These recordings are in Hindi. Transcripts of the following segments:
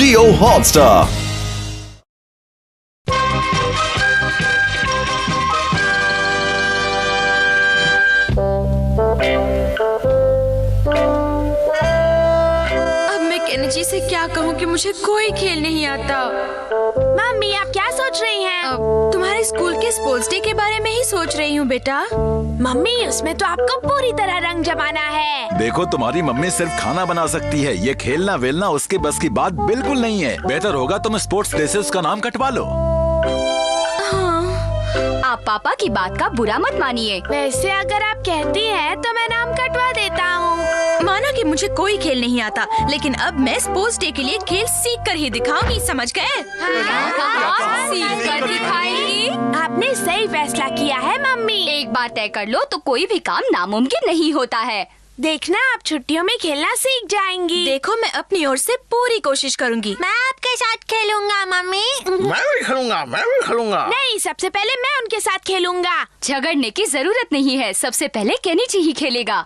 Jio Hotstar। जी से क्या कहूँ कि मुझे कोई खेल नहीं आता। मम्मी आप क्या सोच रही हैं? तुम्हारे स्कूल के स्पोर्ट्स डे के बारे में ही सोच रही हूँ बेटा। मम्मी उसमें तो आपको पूरी तरह रंग जमाना है। देखो तुम्हारी मम्मी सिर्फ खाना बना सकती है, ये खेलना वेलना उसके बस की बात बिल्कुल नहीं है। बेहतर होगा तुम स्पोर्ट्स डे से उसका नाम कटवा लो। आप पापा की बात का बुरा मत मानिए। वैसे अगर आप कहती हैं तो मैं नाम कटवा देता हूँ। माना कि मुझे कोई खेल नहीं आता, लेकिन अब मैं स्पोर्ट्स डे के लिए खेल सीख कर ही दिखाऊंगी, समझ गए? सीख कर दिखाएंगी? आपने सही फैसला किया है मम्मी। एक बार तय कर लो तो कोई भी काम नामुमकिन नहीं होता है। देखना आप छुट्टियों में खेलना सीख जाएंगी। देखो मैं अपनी ओर से पूरी कोशिश करूंगी। मैं आपके साथ खेलूंगा मम्मी। मैं भी खेलूंगा। नहीं, सबसे पहले मैं उनके साथ खेलूंगा। झगड़ने की जरूरत नहीं है, सबसे पहले केनिची ही खेलेगा।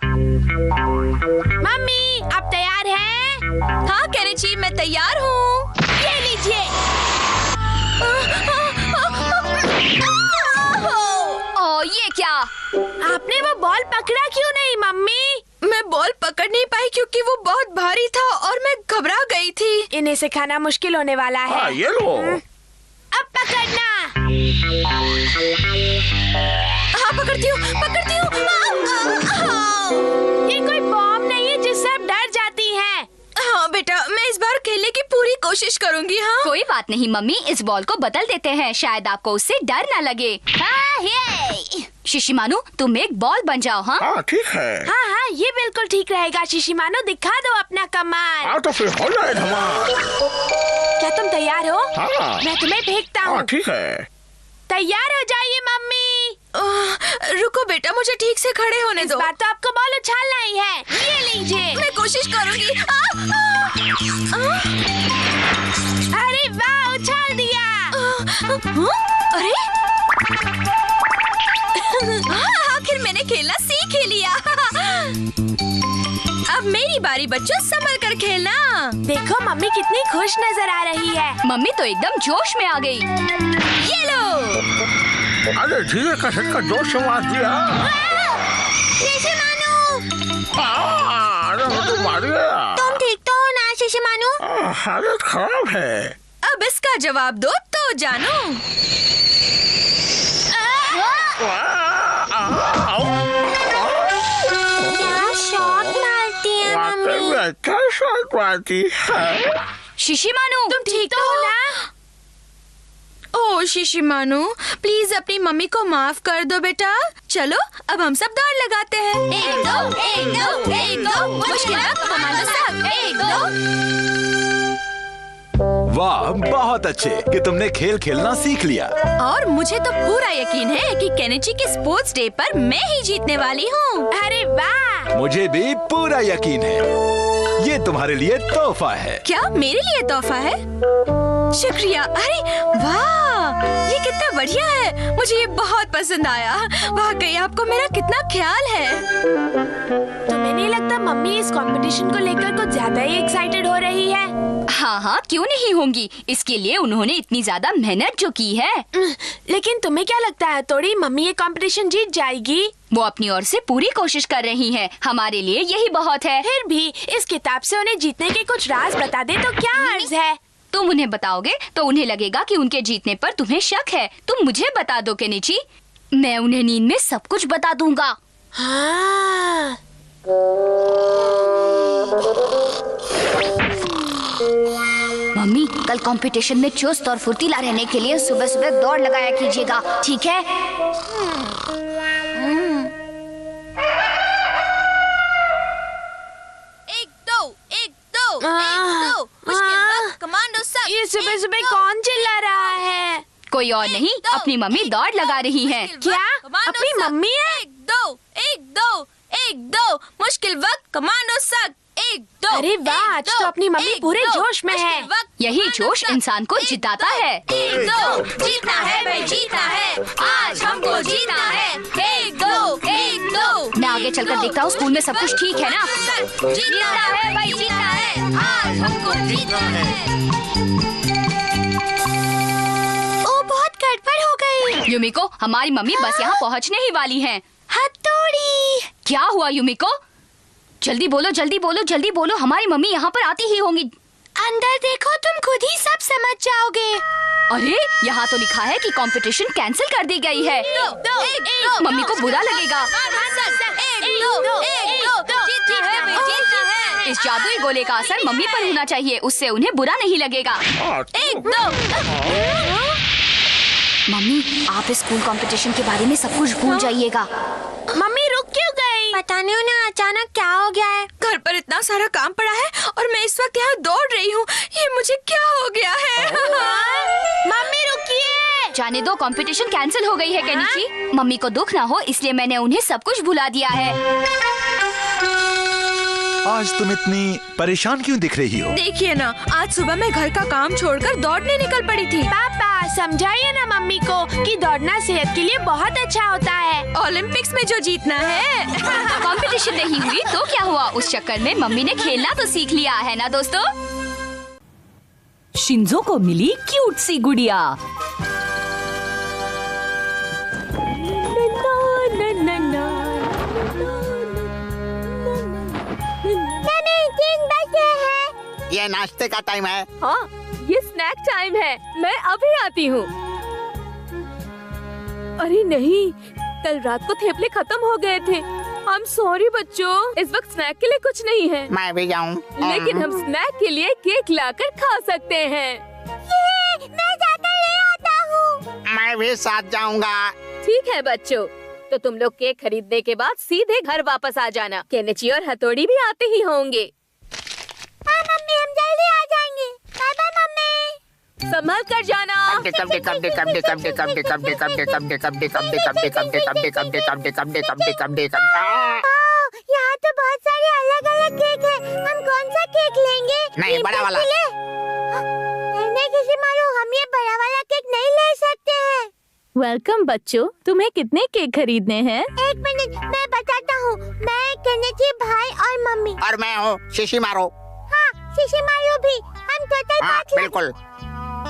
मम्मी आप तैयार हैं? हाँ केनिची मैं तैयार हूँ। ये लीजिए। ये क्या? आपने वो बॉल पकड़ा क्यों नहीं मम्मी? मैं बॉल पकड़ नहीं पाई क्योंकि वो बहुत भारी था और मैं घबरा गई थी। इन्हें सिखाना मुश्किल होने वाला है। हाँ, ये लो। अब पकड़ना। हाँ पकड़ती हूँ। ये कोई बॉम्ब नहीं है जिससे आप डर जाती हैं। हाँ बेटा मैं इस बार खेलने की पूरी कोशिश करूँगी। हाँ कोई बात नहीं मम्मी, इस बॉल को बदल देते हैं, शायद आपको उससे डर न लगे। शिशिमानु तुम एक बॉल बन जाओ। हाँ ठीक है। हाँ ये बिल्कुल ठीक रहेगा। शिशिमानु दिखा दो अपना कमाल। हाँ तो फिर हो जाए धमाल। क्या तुम तैयार हो? हाँ। मैं तुम्हें फेंकता हूँ। हाँ ठीक है। तैयार हो जाइए मम्मी। रुको बेटा मुझे ठीक से खड़े होने इस दो। बार तो आपको बॉल उछालना ही है। ये लीजिए। मैं कोशिश करूँगी। अरे वाह, उछाल दिया। अरे आखिर मैंने खेलना सीख ही लिया। अब मेरी बारी बच्चों, संभल कर खेलना। देखो मम्मी कितनी खुश नजर आ रही है। मम्मी तो एकदम जोश में आ गई। ये लो। अरे धीरे का झटका जोश से मार दिया। अरे मुझे मार गया। तुम ठीक तो हो ना शिशिमानु? हालत खराब है। अब इसका जवाब दो तो जानो। क्या शॉट मारती है मम्मी? क्या शॉट मारती है? शिशिमानु तुम ठीक तो हो ना? ओ शिशिमानु प्लीज अपनी मम्मी को माफ कर दो बेटा। चलो अब हम सब दौड़ लगाते हैं। 1 2 1 2 मुश्किल कमांडो साहब 1 2। वाह बहुत अच्छे कि तुमने खेल खेलना सीख लिया। और मुझे तो पूरा यकीन है कि केनिची के स्पोर्ट्स डे पर मैं ही जीतने वाली हूँ। अरे वाह। मुझे भी पूरा यकीन है। ये तुम्हारे लिए तोहफा है। क्या मेरे लिए तोहफा है? शुक्रिया। अरे वाह ये कितना बढ़िया है, मुझे ये बहुत पसंद आया। वाकई आपको मेरा कितना ख्याल है। तुम्हें नहीं लगता मम्मी इस कंपटीशन को लेकर कुछ ज्यादा ही एक्साइटेड हो रही है? हाँ क्यों नहीं होंगी, इसके लिए उन्होंने इतनी ज्यादा मेहनत जो की है। लेकिन तुम्हें क्या लगता है थोड़ी मम्मी ये कंपटीशन जीत जाएगी? वो अपनी ओर से पूरी कोशिश कर रही हैं, हमारे लिए यही बहुत है। फिर भी इस किताब से उन्हें जीतने के कुछ राज बता दे तो क्या अर्ज है? तुम उन्हें बताओगे तो उन्हें लगेगा कि उनके जीतने पर तुम्हें शक है। तुम मुझे बता दो केनिची, मैं उन्हें नींद में सब कुछ बता दूंगा। हाँ। मम्मी कल कंपटीशन में चुस्त और फुर्तीला रहने के लिए सुबह सुबह दौड़ लगाया कीजिएगा, ठीक है? कमांडो साहब। ये सुबह सुबह कौन चिल्ला रहा है? कोई और नहीं, अपनी मम्मी दौड़ लगा रही हैं। क्या अपनी मम्मी है? 1 2 मुश्किल वक्त कमांडो साहब 1 2। अरे वाह, आज तो अपनी मम्मी पूरे जोश में है। यही जोश इंसान को जिताता है। 1 2 जीतना है भाई, जीतना है, आज हमको जीतना है। 1 2 1 2। मैं आगे चलकर देखता हूँ स्कूल में सब कुछ ठीक है ना? जीतना है भाई, जीतना है। आज हमको जीतना है। ओ बहुत गड़बड़ हो गई। युमिको, हमारी मम्मी बस यहाँ पहुँचने ही वाली हैं। हथौड़ी। क्या हुआ युमिको? जल्दी बोलो, जल्दी बोलो, जल्दी बोलो, हमारी मम्मी यहाँ पर आती ही होंगी। अंदर देखो, तुम खुद ही सब समझ जाओगे। अरे यहाँ तो लिखा है कि कंपटीशन कैंसिल कर दी गई है। मम्मी को बुरा लगेगा। इस जादुई गोले का असर मम्मी पर होना चाहिए, उससे उन्हें बुरा नहीं लगेगा। मम्मी, आप इस स्कूल कंपटीशन के बारे में सब कुछ भूल जाइएगा। मम्मी रुक क्यों गई? पता नहीं उन्हें अचानक क्या हो गया है। घर पर इतना सारा काम पड़ा है और मैं इस वक्त यहाँ दौड़ रही हूँ। ये मुझे क्या हो गया है? मम्मी रुकिए। जाने दो, कंपटीशन कैंसिल हो गई है केनिची। मम्मी को दुख ना हो इसलिए मैंने उन्हें सब कुछ भुला दिया है। आज तुम इतनी परेशान क्यों दिख रही हो? देखिए ना, आज सुबह मैं घर का काम छोड़कर दौड़ने निकल पड़ी थी। पापा समझाइए ना मम्मी को कि दौड़ना सेहत के लिए बहुत अच्छा होता है। ओलंपिक्स में जो जीतना है। कंपटीशन नहीं हुई तो क्या हुआ, उस चक्कर में मम्मी ने खेलना तो सीख लिया है ना दोस्तों। शिंजो को मिली क्यूट सी गुड़िया। ये नाश्ते का टाइम है। हाँ, ये स्नैक टाइम है। मैं अभी आती हूँ। अरे नहीं, कल रात को थेपले खत्म हो गए थे। I'm sorry बच्चों, इस वक्त स्नैक के लिए कुछ नहीं है। मैं भी जाऊँ? लेकिन हम स्नैक के लिए केक लाकर खा सकते हैं। मैं जाकर ले आता हूँ। मैं भी साथ जाऊँगा। ठीक है बच्चों, तो तुम लोग केक खरीदने के बाद सीधे घर वापस आ जाना। केनिची और हथौड़ी भी आते ही होंगे। हाँ मम्मी, हम जल्दी आ जाएंगे। Bye bye mummy. संभल कर जाना। यहाँ तो बहुत सारे अलग अलग केक हैं। हम कौन सा केक लेंगे? नहीं, बड़ा वाला। नहीं किसी मारू, हम ये बड़ा वाला केक नहीं ले सकते हैं। वेलकम बच्चों, तुम्हें कितने केक खरीदने हैं? एक मिनट, मैं बताता हूँ। मैं, केनिची भाई और मम्मी। और मैं हूँ शिशिमारू। हाँ, शिशिमारू भी। हम टोटल 5 लोग। बिल्कुल।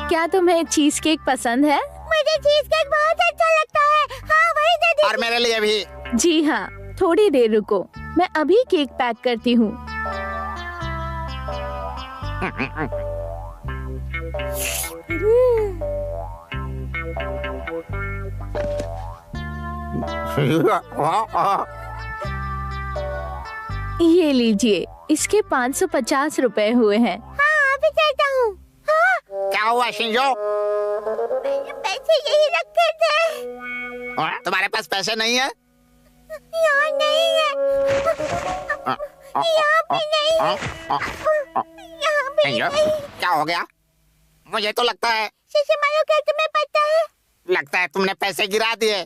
क्या तुम्हें चीज केक पसंद है? मुझे चीज केक बहुत अच्छा लगता है। हाँ वही दे दीजिए। और मेरे लिए भी। जी हाँ, थोड़ी देर रुको, मैं अभी केक पैक करती हूँ। ये लीजिए, इसके 550 रुपए हुए हैं। हाँ अभी चलता हूँ। हाँ, क्या हुआ शिंजो? मैंने पैसे यही रखे थे। तुम्हारे पास पैसे नहीं है? यहाँ नहीं है। यहाँ भी नहीं है। यहाँ भी शिंजो, नहीं। क्या हो गया? मुझे तो लगता है शिशिमारू क्या तुम्हें पता है? लगता है तुमने पैसे गिरा दिए।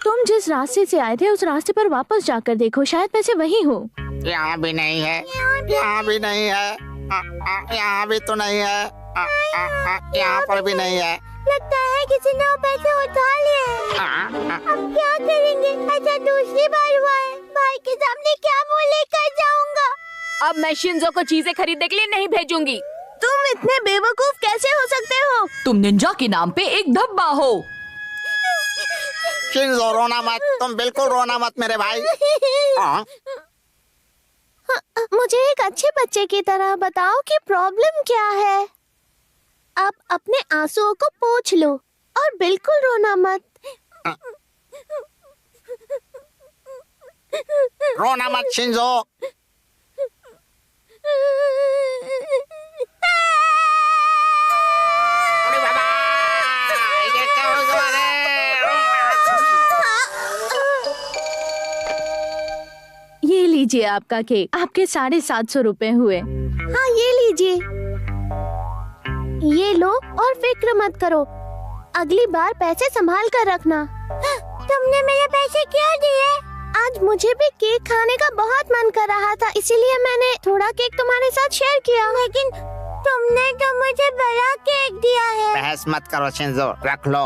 तुम जिस रास्ते से आए थे उस रास्ते पर वापस जाकर देखो, शायद पैसे वहीं हो। यहाँ भी नहीं है। यहाँ भी नहीं है। यहाँ भी तो नहीं है। यहाँ पर भी नहीं है। लगता है किसी ने वो पैसे उठा लिए हैं। अब क्या करेंगे? ऐसा दूसरी बार हुआ है। भाई के सामने क्या मुंह लेकर जाऊंगा? अब मैं शिंजो को चीजें खरीदने के लिए नहीं भेजूंगी। तुम इतने बेवकूफ कैसे हो सकते हो? तुम निंजा के नाम पे एक धब्बा हो। शिंजो रोना मत, तुम बिल्कुल रोना मत मेरे भाई। मुझे एक अच्छे बच्चे की तरह बताओ कि प्रॉब्लम क्या है। अब अपने आंसुओं को पोंछ लो और बिल्कुल रोना मत। रोना मत शिंजो। अरे बाबा, ये क्या हो गया रे? ये लीजिए आपका केक, आपके 750 रुपए हुए। हाँ ये लीजिए। ये लो और फिक्र मत करो, अगली बार पैसे संभाल कर रखना। तुमने मेरे पैसे क्यों दिए? आज मुझे भी केक खाने का बहुत मन कर रहा था, इसीलिए मैंने थोड़ा केक तुम्हारे साथ शेयर किया। लेकिन तुमने तो मुझे बड़ा केक दिया है। बहस मत करो शिंजो, रख लो।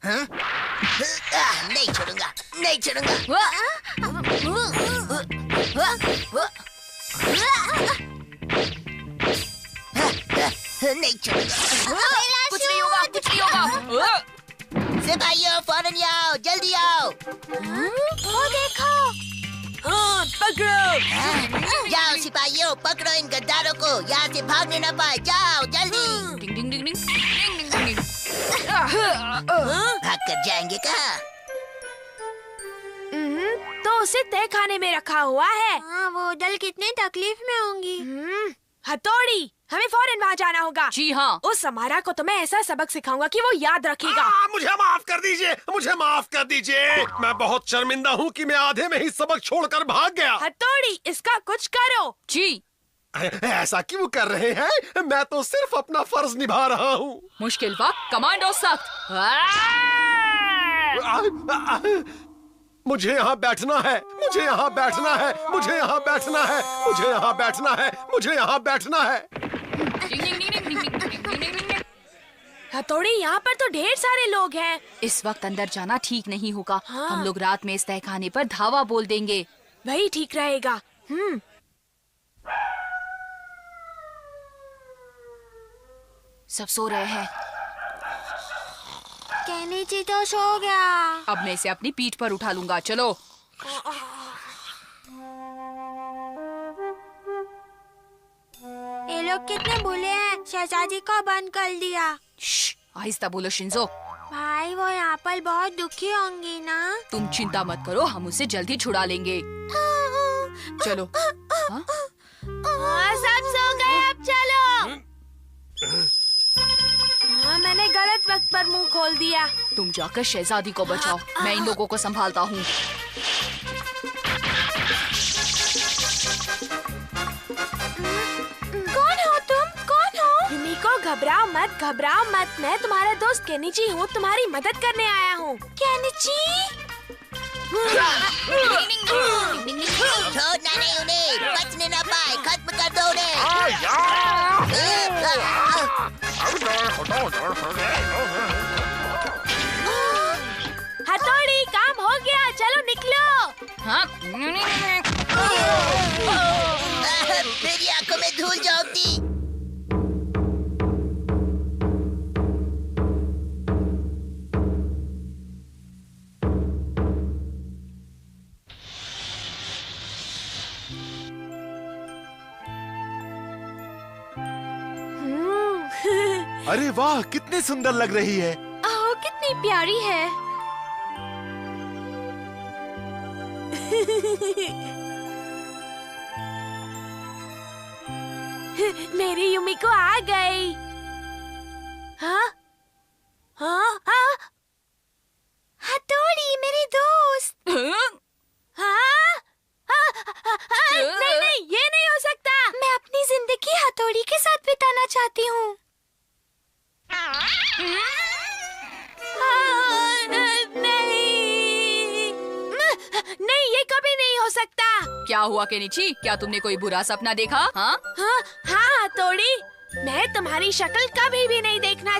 हाँ? नहीं छोड़ूंगा, नहीं छोड़ूंगा। नहीं छोड़ूंगा। कुछ नहीं होगा, कुछ नहीं होगा। सिपाहियों फौरन आओ, जल्दी आओ। वो देखो। पकड़ो। जाओ सिपाहियों, पकड़ो इन गद्दारों को, यहाँ से भागने न पाए। जाओ जल्दी। डिंग डिंग डिंग डिंग डिंग डिंग डिंग। भाग कर जाएंगे कहाँ? तो उसे तय खाने में रखा हुआ है। हाँ, वो डल कितने तकलीफ में होंगी। हथौड़ी, हमें फौरन वहाँ जाना होगा। जी हाँ। उस समारा को तो मैं ऐसा सबक सिखाऊंगा कि वो याद रखेगा। मुझे माफ कर दीजिए, मुझे माफ कर दीजिए। मैं बहुत शर्मिंदा हूँ कि मैं आधे में ही सबक छोड़कर भाग गया। हथौड़ी, इसका कुछ करो। जी। ऐसा क्यों कर रहे हैं? मैं तो सिर्फ अपना फर्ज निभा रहा हूँ। मुश्किल वक्त कमांडो सख्त। मुझे यहाँ बैठना है, मुझे यहाँ बैठना है, मुझे यहाँ बैठना है, मुझे यहाँ बैठना है, मुझे यहाँ बैठना है। हथौड़ी, यहाँ पर तो ढेर सारे लोग हैं। इस वक्त अंदर जाना ठीक नहीं होगा। हाँ। हम लोग रात में इस तहखाने पर धावा बोल देंगे। वही ठीक रहेगा। सब सो रहे हैं। केनिची तो सो गया। अब मैं इसे अपनी पीठ पर उठा लूंगा। चलो। ये लोग कितने भूले हैं, शहजादी को बंद कर दिया। श्श, आहिस्ता बोलो शिंजो। भाई, वो यहाँ पर बहुत दुखी होंगी ना। तुम चिंता मत करो, हम उसे जल्दी छुड़ा लेंगे। चलो। हाँ? सब सो गए, अब चलो। मैंने गलत वक्त पर मुंह खोल दिया। तुम जाकर शहजादी को बचाओ, मैं इन लोगों को संभालता हूँ। कौन हो तुम? कौन हो? युमिको, घबराओ मत। मैं तुम्हारा दोस्त केनिची हूँ, तुम्हारी मदद करने आया हूँ। केनिची? छोड़ना नहीं उन्हें, बचने न पाए, खत्म कर दो उन्हें। हथौड़ी, काम हो गया, चलो निकलो। हाँ? मेरी आंखों में धूल झोंकती। अरे वाह, कितनी सुंदर लग रही है। ओह, कितनी प्यारी है। मेरी युमिको आ गई। हाँ? हाँ? हाँ? हथौड़ी, मेरी दोस्त। हाँ? नहीं, ये नहीं हो सकता। मैं अपनी जिंदगी हथौड़ी के साथ बिताना चाहती हूँ। नहीं, ये कभी नहीं हो सकता। क्या हुआ केनिची? क्या तुमने कोई बुरा सपना देखा? हाँ? हाँ, हथौड़ी, मैं तुम्हारी शक्ल कभी भी नहीं देखना